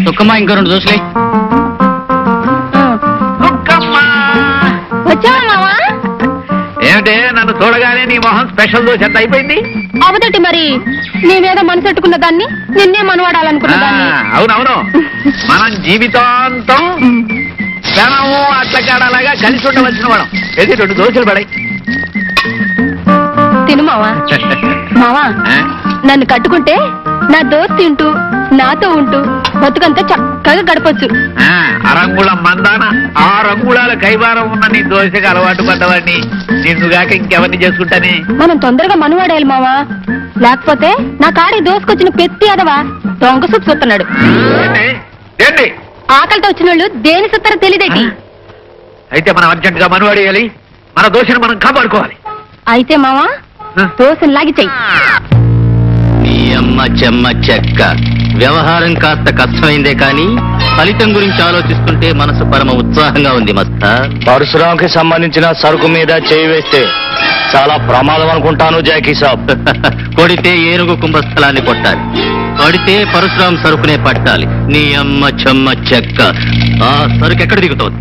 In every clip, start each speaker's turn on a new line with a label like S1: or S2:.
S1: తుక్కమ్మా ఇంకో 2 దోశలే.
S2: వచ్చావా మావా?
S3: ఏమిటే నన్ను చూడగానే నీ మొహం స్పెషల్ దోశ ఎంత అయిపోయింది?
S2: అవదటి మరి నీ మీద మనసెట్టుకున్న దాన్ని నిన్నే మనవాడాలనుకున్న దాన్ని.
S3: అవునవును, మనం జీవితాంతం క్షణము అట్లకాడలాగా కలిసి ఉండవలసిన వాడు. ఏది 2 దోశలు పడాయి.
S2: తిను మావా. మావా, నన్ను కట్టుకుంటే నా దోశ తింటూ నాతో ఉంటూ బతుకంతా చక్కగా గడపొచ్చు.
S3: అరంగుళం మందాన 6 అంగుళాల కైవారం ఉన్న నీ దోశకు అలవాటు పడ్డవాడిని నిన్నుగాక ఇంకెవరిని చేసుకుంటానే?
S2: మనం తొందరగా మనవాడేయాలి మావా, లేకపోతే నా కాడి దోసుకొచ్చిన పెత్తి అదవా దొంగ సుత్తు చూస్తున్నాడు. ఆకలితో వచ్చిన వాళ్ళు దేని సుత్తారో తెలియదేటి.
S3: అయితే మనం అర్జెంట్ గా మనవాడేయాలి, మన దోశను మనం కాపాడుకోవాలి.
S2: అయితే మావా దోశను లాగి చెయ్యి.
S1: నీ అమ్మ చెమ్మ చెక్క. వ్యవహారం కాస్త కష్టమైందే కానీ ఫలితం గురించి ఆలోచిస్తుంటే మనసు పరమ ఉత్సాహంగా ఉంది మస్తా.
S4: పరశురాంకి సంబంధించిన సరుకు మీద చేయి వేస్తే చాలా ప్రమాదం అనుకుంటాను జాకీ సాబ్.
S1: కొడితే ఏనుగు కుంభస్థలాన్ని కొట్టాలి, కొడితే పరశురాం సరుకునే పట్టాలి. నీ అమ్మ చెమ్మ చెక్క. ఆ సరుకు ఎక్కడ దిగుతోంది?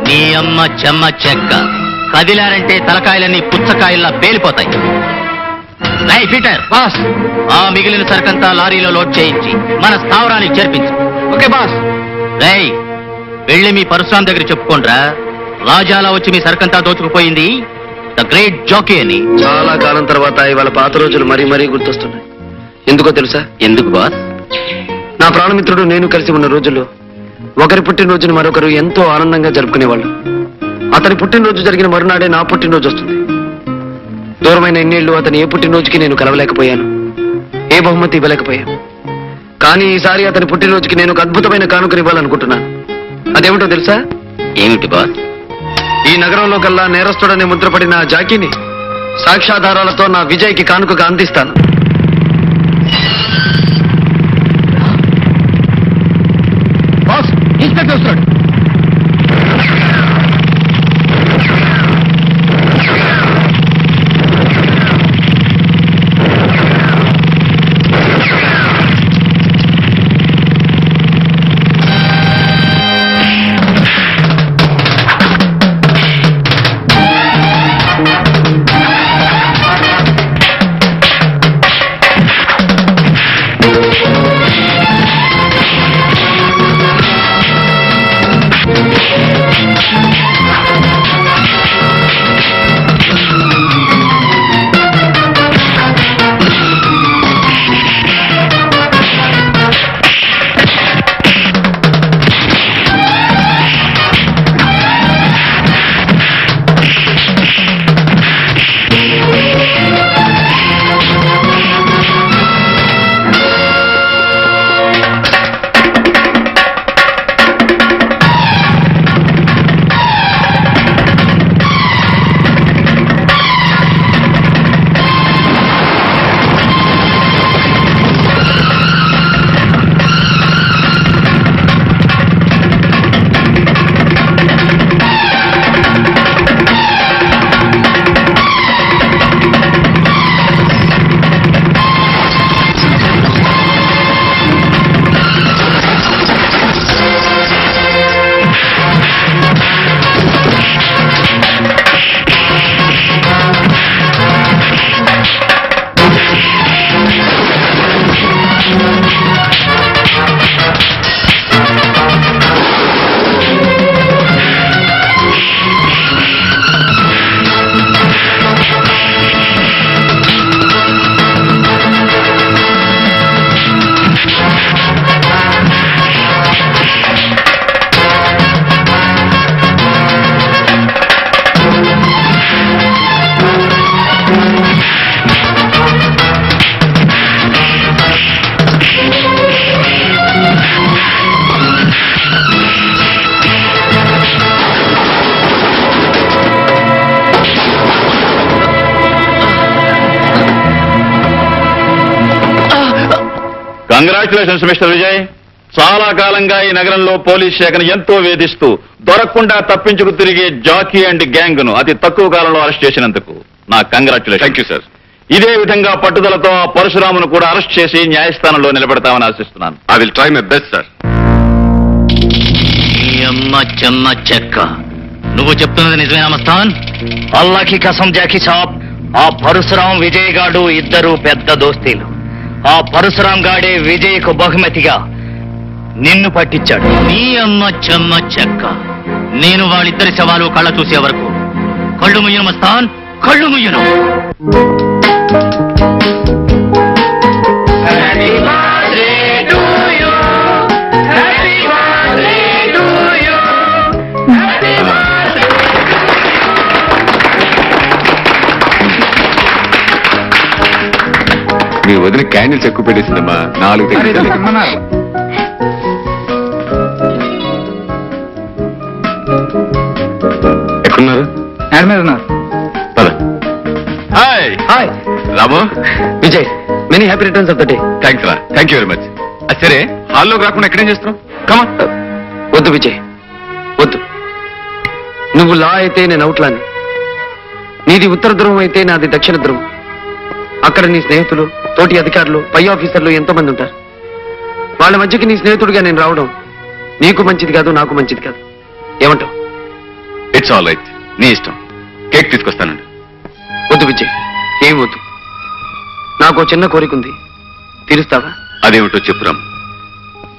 S1: నీ అమ్మ చెమ్మ చెక్క. కదిలారంటే తలకాయలన్నీ పుచ్చకాయల్లా పేలిపోతాయి. రై పీటర్, బాస్, ఆ మిగిలిన సరుకంతా లారీలో లోడ్ చేయించి మన స్థావరానికి చేర్పించు. Okay boss. రై వెళ్ళి మీ పరశురాం దగ్గర చెప్పుకోండ్రా, రాజాలా వచ్చి మీ సరుకంతా దోచుకుపోయింది ద గ్రేట్ జాకీ అని.
S4: చాలా కాలం తర్వాత ఇవాళ పాత రోజులు మరీ మరీ గుర్తొస్తున్నాయి. ఎందుకో తెలుసా?
S1: ఎందుకు బాస్?
S4: నా ప్రాణమిత్రుడు నేను కలిసి ఉన్న రోజుల్లో ఒకరి పుట్టినరోజును మరొకరు ఎంతో ఆనందంగా జరుపుకునేవాళ్ళు. అతని పుట్టినరోజు జరిగిన మరునాడే నా పుట్టినరోజు వస్తుంది. దూరమైన ఎన్నేళ్లు అతని ఏ పుట్టినరోజుకి నేను కలవలేకపోయాను, ఏ బహుమతి ఇవ్వలేకపోయాను. కానీ ఈసారి అతని పుట్టినరోజుకి నేను ఒక అద్భుతమైన కానుకను ఇవ్వాలనుకుంటున్నాను. అదేమిటో తెలుసా?
S1: ఏమిటి బాస్?
S4: ఈ నగరంలో కల్లా నేరస్తుడనే ముద్రపడిన జాకీని సాక్ష్యాధారాలతో నా విజయ్కి కానుకగా అందిస్తాను.
S3: బాస్, ఇన్స్పెక్టర్ వస్తాడు.
S4: Congratulations mister Vijay.
S5: చాలా కాలంగా ఈ నగరంలో పోలీస్ శాఖను ఎంతో వేధిస్తూ దొరకకుండా తప్పించుకు తిరిగే జాకీ అండ్ గ్యాంగ్ ను అతి తక్కువ కాలంలో అరెస్ట్ చేసినందుకు నా కంగ్రాచులేషన్. Thank you sir. ఇదే విధంగా పట్టుదలతో ఆ పరశురామును కూడా అరెస్ట్ చేసి న్యాయస్థానంలో నిలబెడతామని ఆశిస్తున్నాను.
S6: I will try my best sir.
S1: అమ్మ చెమ్మ చెక్క, నువ్వు చెప్తున్నది నిజమేనా మస్తాన్?
S7: అల్లాకి కసం జాకీ సాబ్, ఆ పరశురాం విజయ్ గాడు ఇద్దరు పెద్ద దోస్తీలు. ఆ పరశురాం గాడే విజయ్కు బహుమతిగా నిన్ను పట్టించాడు.
S1: నీ అమ్మ చెమ్మ చెక్క, నేను వాళ్ళిద్దరి శవాలు కళ్ళ చూసే వరకు కళ్ళు ముయ్యను మస్తాన్, కళ్ళు ముయ్యను.
S6: మీ వదిన క్యాండిల్స్ ఎక్కువ పెట్టేసిందమ్మా. 4 ఎక్కడున్నారు? Hi
S4: hi
S6: Ramu.
S4: Vijay, many happy returns of the day.
S6: Thanks రా. Thank you very much. సరే, హాల్లోకి రాకుండా ఎక్కడేం చేస్తున్నావు? కమా.
S4: వద్దు విజయ్, వద్దు. నువ్వు లా అయితే నేను అవుట్లాని, నీది ఉత్తర ధ్రువం అయితే నాది దక్షిణ ధ్రువం. అక్కడ నీ స్నేహితులు, తోటి అధికారులు, పై ఆఫీసర్లు ఎంతో మంది ఉంటారు. వాళ్ళ మధ్యకి నీ స్నేహితుడిగా నేను రావడం నీకు మంచిది కాదు, నాకు మంచిది కాదు. ఏమంటావు?
S6: It's all right. నీ ఇష్టం. కేక్ తీసుకొస్తానండి.
S4: వద్దు విజయ్, ఏం వద్దు. నాకు చిన్న కోరిక ఉంది, తీరుస్తావా?
S6: అదేమిటో చెప్పురాం.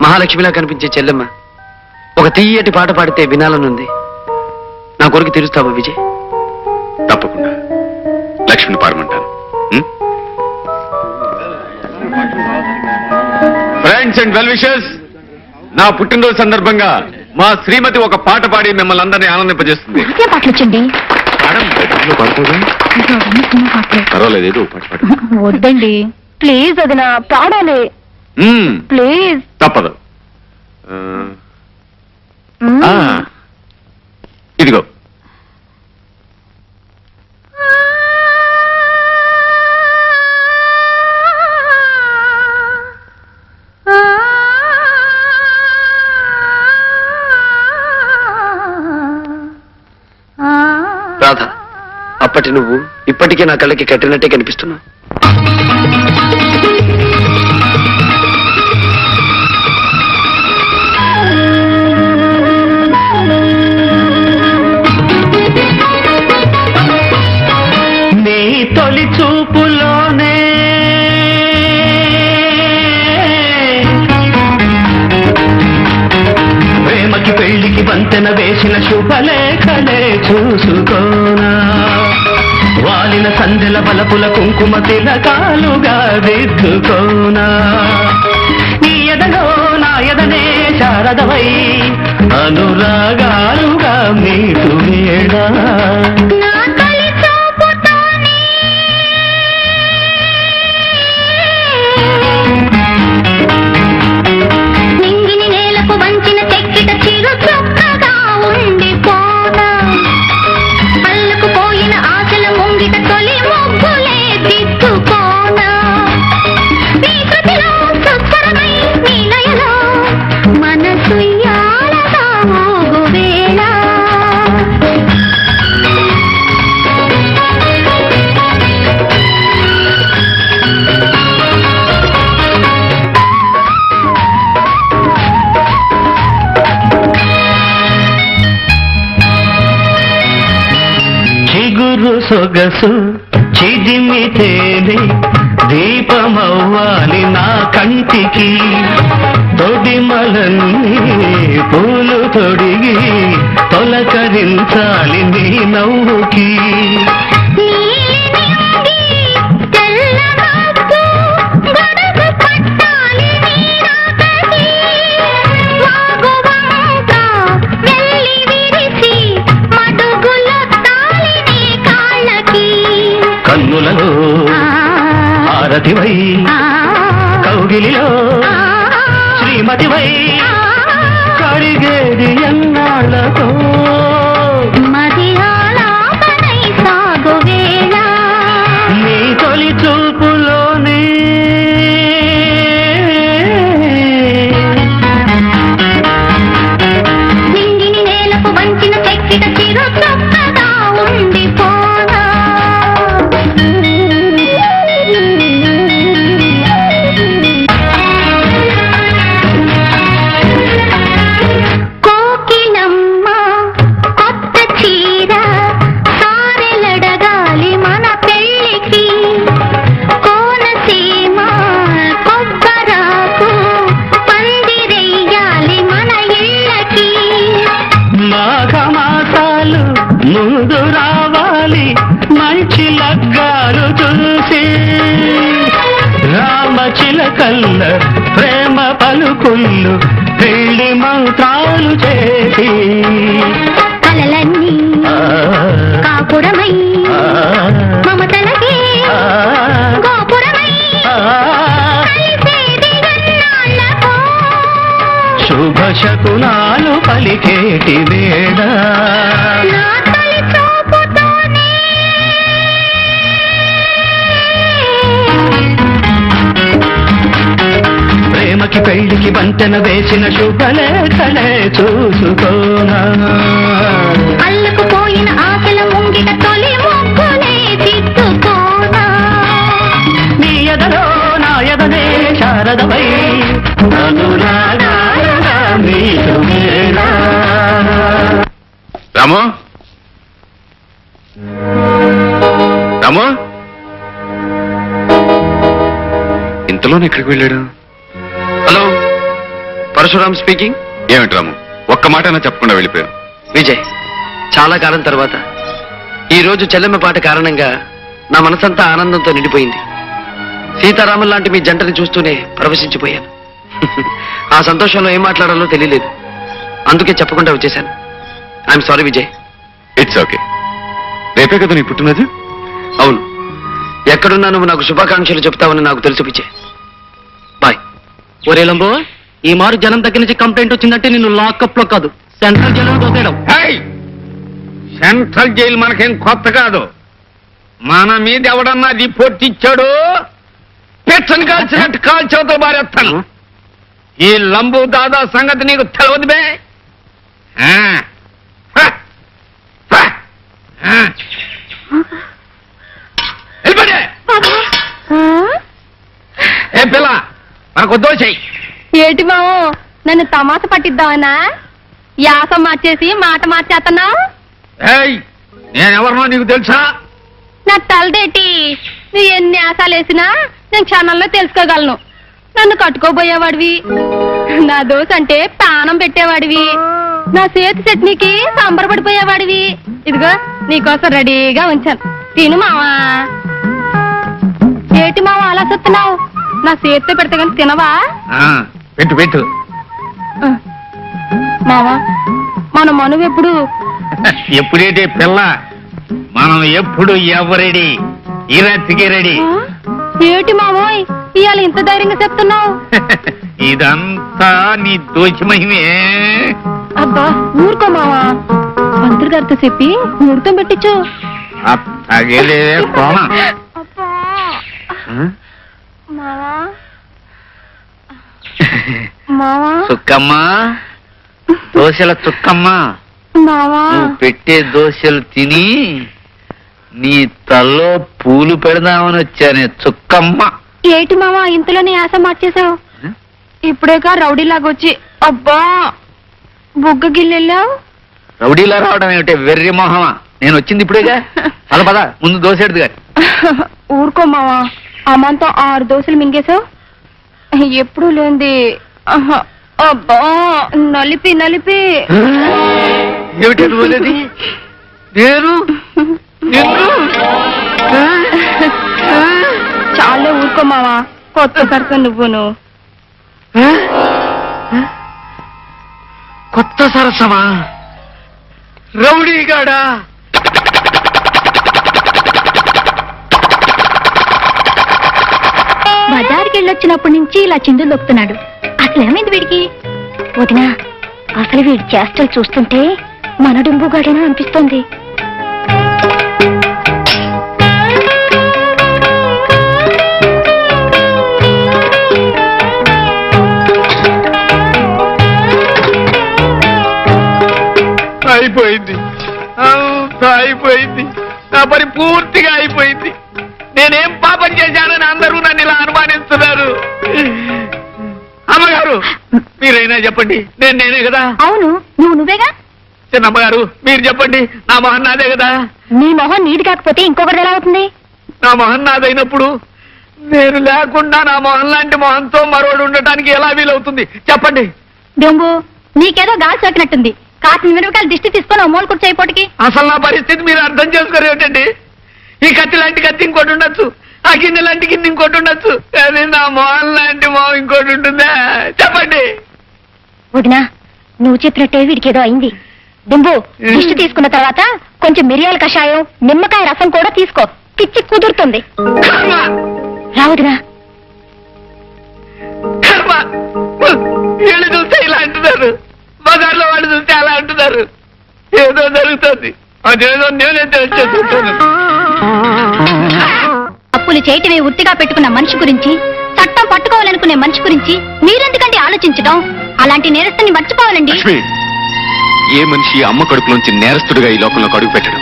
S4: మహాలక్ష్మిలా కనిపించే చెల్లెమ్మ ఒక తీయటి పాట పాడితే వినాలనుంది. నా కోరిక తీరుస్తావా విజయ్?
S6: తప్పకుండా లక్ష్మిని పాడమంటాను. ఫ్రెండ్స్ అండ్ వెల్ విషర్స్, నా పుట్టినరోజు సందర్భంగా మా శ్రీమతి ఒక పాట పాడి మిమ్మల్ని అందరినీ ఆనందింపజేస్తుంది.
S2: పాటలొచ్చండి.
S6: పర్వాలేదు, ఏదో పాట పాడు.
S2: వద్దండి ప్లీజ్, అది నా పాడాలి ప్లీజ్.
S6: తప్పదు. ఇదిగో.
S4: రాధ, అప్పటి నువ్వు ఇప్పటికే నా కళ్ళకి కట్టినట్టే కనిపిస్తున్నా.
S7: నీ తొలి చూపులోనే ప్రేమకి పెళ్లికి వంతెన వేసిన శుభలేఖలే చూసుకోనా, వాలిన సందెల బలపుల కుంకుమ తిలకాలుగా దిద్దుకోనా, నీ ఎదలో నా ఎదనే శారదవై అనురాగాలుగా మీటు వేడా. సొగసు చిదిమితేనే దీపమవ్వాలి నా కంటికి, తొడిమలన్నీ పూలు తొడిగి తొలకరించాలి నీ నవ్వుకి. కన్నులలో హారతివై కౌగిలిలో శ్రీమతివై కడిగేది ఎన్నాళ్ళతో నీ తొలి చూపులోనే
S8: నీరు చక్కగా ఉండిపోనా కోకిలమ్మ కొత్త చీర సారెలడగాలి మన పెళ్ళికి కోనసీమ కొబ్బరాకు పందిరెయ్యాలి మన ఇళ్ళకి
S7: మాఘమాసాలు ముందు రావాలి మంచి లగ్గాలు చూసి రామచిలకల్ల ప్రేమ పలుకుళ్ళు పెళ్లి మంత్రాలు చేసి
S8: కలలన్నీ కాపురమై మమతలకే గోపురమై కలిసేది గన్నాళ్ళకో
S7: శుభ శకునాలు పలికేటి వేళ
S8: నా తొలి చూపుతోనే
S7: ప్రేమకి పెళ్లికి వంతెన వేసిన శుభలేఖలే చూసుకోనా
S8: అల్లుకుపోయిన ఆశల ముంగిట తొలి ముగ్గులే దిద్దుకోనా
S7: నీ ఎదలో నా ఎదనే శారదమై అనురాగాలుగా నీకు మేనా.
S6: రాము రాము ఇంతలోనే ఎక్కడికి వెళ్ళాడు?
S4: Hello, Parashuram speaking.
S6: ఏమిటి రాము, ఒక్క మాట అయినా చెప్పకుండా వెళ్ళిపోయావు?
S4: విజయ్, చాలా కాలం తర్వాత ఈ రోజు చెల్లెమ్మ పాట కారణంగా నా మనసంతా ఆనందంతో నిండిపోయింది. సీతారాముల లాంటి మీ జంటని చూస్తూనే పరవశించిపోయాను. ఆ సంతోషంలో ఏం మాట్లాడాలో తెలియలేదు, అందుకే చెప్పకుండా వచ్చేశాను. I'm sorry Vijay.
S6: It's okay. రేపే కదా నీ పుట్టినది?
S4: అవును, ఎక్కడున్నా నువ్వు నాకు శుభాకాంక్షలు చెప్తావని నాకు తెలుసు విజయ్. బాయ్.
S7: ఒరే లంబో, ఈ మారు జనం దగ్గర నుంచి కంప్లైంట్ వచ్చిందంటే నిన్ను లాకప్ లో కాదు సెంట్రల్ జైల్లో దోసేయడం.
S3: సెంట్రల్ జైలు మనకేం కొత్త కాదు. మన మీద ఎవడన్నా రిపోర్ట్ ఇచ్చాడు, పెచ్చని కాల్చినట్టు కాల్చవతల బారేస్తాను. ఈ లంబు దాదా సంగతి నీకు తెలవదు బే. ఏ పిల్ల, మనకు దోషై.
S2: ఏటి మావు, నన్ను తమాస పట్టిద్దామనా? యాస మార్చేసి మాట మార్చేస్తున్నావు.
S3: ఏయ్, నేనెవరినో నీకు తెలుసా?
S2: నా తలదేటి, నువ్వు ఎన్ని ఆశాలు వేసినా నేను క్షణంలో తెలుసుకోగలను. నన్ను కట్టుకోబోయేవాడివి, నా దోశ అంటే ప్రాణం పెట్టేవాడివి, నా చేతి చట్నీకి సంబరపడిపోయేవాడివి. ఇదిగో నీకోసం రెడీగా ఉంచాను, తిను మావా. ఏటి మావా అలా చూస్తున్నావు? నా చేతితో పెడితే కానీ తినవా?
S3: పెట్టు పెట్టు.
S2: మావా, మన మనువు ఎప్పుడు?
S3: ఎప్పుడైతే పిల్ల, మనం ఎప్పుడు ఎవరెడీ, ఈ రాత్రికి రెడీ.
S2: ఏటి మావోయ్ ఇవాళ ఇంత ధైర్యంగా చెప్తున్నావు?
S3: ఇదంతా నీ దోచి మహిమే.
S2: అబ్బా ఊరుకో మావా, మంత్రి గారితో చెప్పి ముహూర్తం పెట్టించు.
S3: తగిలే కోణ.
S2: అబ్బా మావా, మావా,
S3: చుక్కమ్మ, దోశల చుక్కమ్మ,
S2: మావా,
S3: నువ్వు పెట్టే దోశలు తిని నీ తల్లో పూలు పెడదామని వచ్చానే చుక్కమ్మ.
S2: ఏటి మావా ఇంతలోనే యాస మార్చేశావు? ఇప్పుడేగా రౌడీలాగా వచ్చి అబ్బా బుగ్గ గిల్లెళ్ళావు.
S3: రౌడీలా రావడం ఏమిటే వెర్రి మొహమా? నేను వచ్చింది ఇప్పుడేగా. అలా పద, ముందు దోశెడుదు గారి.
S2: ఊరుకో మావా, అమ్మంతో 6 దోశలు మింగేశావు. ఎప్పుడు లేంది. అబ్బా నలిపి నలిపి.
S3: ఏమిటి పోలేది? నేను
S2: చాలే ఊరుకో మావా, కొత్త సరస నువ్వును.
S3: కొత్త సరసమా? రౌడీగాడా?
S8: బజార్కి వెళ్ళొచ్చినప్పటి నుంచి ఇలా చిందులు దొక్కుతున్నాడు. అసలు ఏమైంది వీడికి? వదినా, అసలు వీడి చేష్టలు చూస్తుంటే మన డుంబుగాడేనా అనిపిస్తోంది.
S3: అయిపోయింది అంతా అయిపోయింది. నా పని పూర్తిగా అయిపోయింది. నేనేం పాపం చేశానని అందరూ నన్ను ఇలా అనుమానిస్తున్నారు. అమ్మగారు మీరైనా చెప్పండి, నేనే కదా?
S8: అవును, నువ్వేగా.
S3: చిన్నమ్మగారు మీరు చెప్పండి, నా మొహం నాదే కదా?
S8: నీ మొహం నీది కాకపోతే ఇంకొకటి ఎలా అవుతుంది?
S3: నా మొహం నాదైనప్పుడు నేను లేకుండా నా మొహం లాంటి మొహంతో మరోడు ఉండటానికి ఎలా వీలవుతుంది చెప్పండి.
S8: డొంబు, నీకేదో గాలి సోకినట్టుంది. కాసిన మిరపకాయలు దిష్టి తీసుకొని మూల కూర్చోయిపోటికి.
S3: అసలు నా పరిస్థితి మీరు అర్థం చేసుకోరు ఏమిటండి? ఈ కత్తి లాంటి కత్తి ఇంకోటి ఉండొచ్చు, ఆ గిన్నె లాంటి గిన్నె ఇంకోటి ఉండొచ్చు, కానీ నా మొహం లాంటి మొహం ఇంకోటి ఉంటుందా చెప్పండి.
S8: వదినా, నువ్వు చెప్పినట్టే వీడికేదో అయింది. డింబు, దిష్టి తీసుకున్న తర్వాత కొంచెం మిరియాల కషాయం, నిమ్మకాయ రసం కూడా తీసుకో, పిచ్చి కుదురుతుంది. రావదునా?
S3: వీళ్ళు చూస్తే ఇలా అంటున్నారు, బజార్లో వాళ్ళు చూస్తే అలా అంటున్నారు. ఏదో జరుగుతుంది, అదేదో నేనే తెలుసుకుంటాను.
S8: అప్పులు చేయటమే వృత్తిగా పెట్టుకున్న మనిషి గురించి, చట్టం పట్టుకోవాలనుకునే మనిషి గురించి మీరెందుకంటే ఆలోచించడం? అలాంటి నేరస్తుని మర్చిపోవాలండి.
S6: ఏ మనిషి అమ్మ కడుపులోంచి నేరస్తుడిగా ఈ లోకంలో అడుగు పెట్టడం?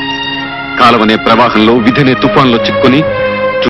S6: కాలమనే ప్రవాహంలో, విధనే తుఫాన్లో చిక్కుని